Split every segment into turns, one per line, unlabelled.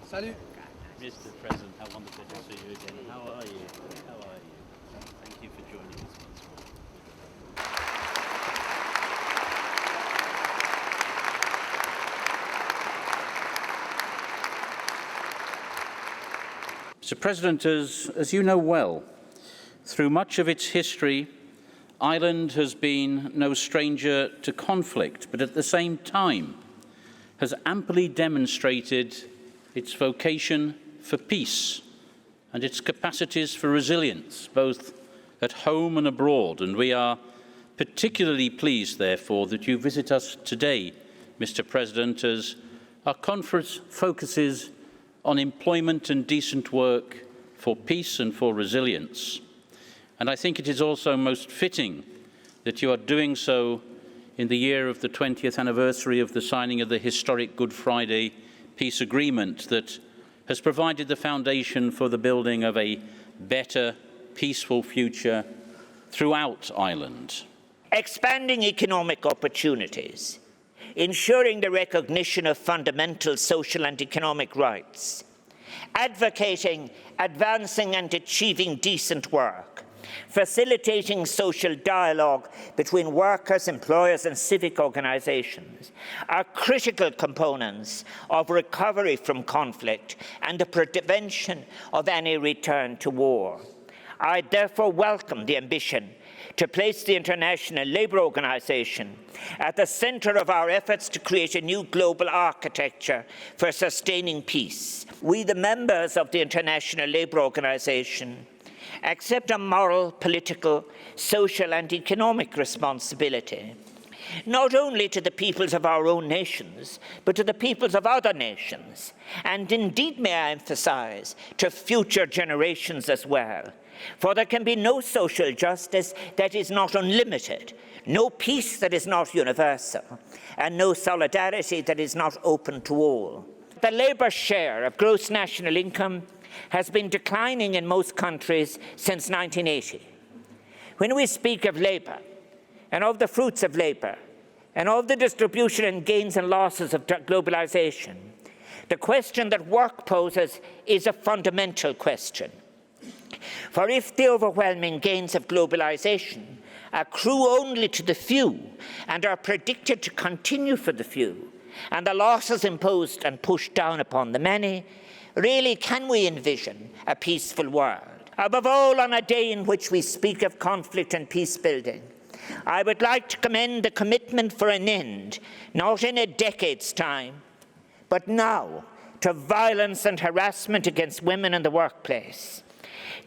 Salut.
Mr. President, how wonderful to see you again. How are you? How are you? Thank you for joining us once more. Mr. President, as you know well, through much of its history, Ireland has been no stranger to conflict, but at the same time has amply demonstrated its vocation for peace and its capacities for resilience, both at home and abroad. And we are particularly pleased, therefore, that you visit us today, Mr. President, as our conference focuses on employment and decent work for peace and for resilience. And I think it is also most fitting that you are doing so in the year of the 20th anniversary of the signing of the historic Good Friday Peace Agreement that has provided the foundation for the building of a better, peaceful future throughout Ireland.
Expanding economic opportunities, ensuring the recognition of fundamental social and economic rights, advocating, advancing and achieving decent work, facilitating social dialogue between workers, employers and civic organisations are critical components of recovery from conflict and the prevention of any return to war. I therefore welcome the ambition to place the International Labour Organization at the centre of our efforts to create a new global architecture for sustaining peace. We, the members of the International Labour Organization, accept a moral, political, social and economic responsibility, not only to the peoples of our own nations, but to the peoples of other nations, and indeed, may I emphasize, to future generations as well. For there can be no social justice that is not unlimited, no peace that is not universal, and no solidarity that is not open to all. The labour share of gross national income has been declining in most countries since 1980. When we speak of labour, and of the fruits of labour, and of the distribution and gains and losses of globalisation, the question that work poses is a fundamental question. For if the overwhelming gains of globalisation accrue only to the few and are predicted to continue for the few, and the losses imposed and pushed down upon the many, really can we envision a peaceful world? Above all, on a day in which we speak of conflict and peace building, I would like to commend the commitment for an end, not in a decade's time, but now, to violence and harassment against women in the workplace.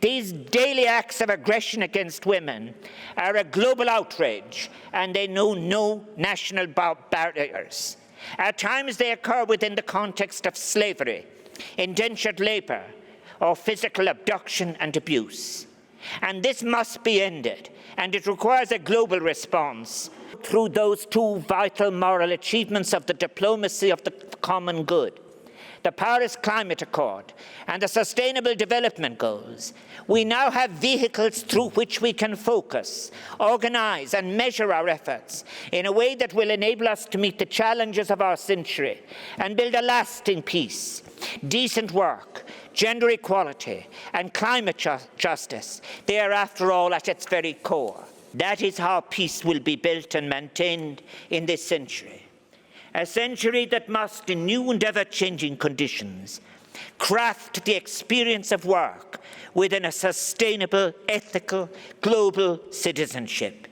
These daily acts of aggression against women are a global outrage, and they know no national barriers. At times they occur within the context of slavery, indentured labour, or physical abduction and abuse. And this must be ended, and it requires a global response through those two vital moral achievements of the diplomacy of the common good, the Paris Climate Accord and the Sustainable Development Goals. We now have vehicles through which we can focus, organise and measure our efforts in a way that will enable us to meet the challenges of our century and build a lasting peace. Decent work, gender equality and climate justice, they are after all at its very core. That is how peace will be built and maintained in this century. A century that must, in new and ever-changing conditions, craft the experience of work within a sustainable, ethical, global citizenship.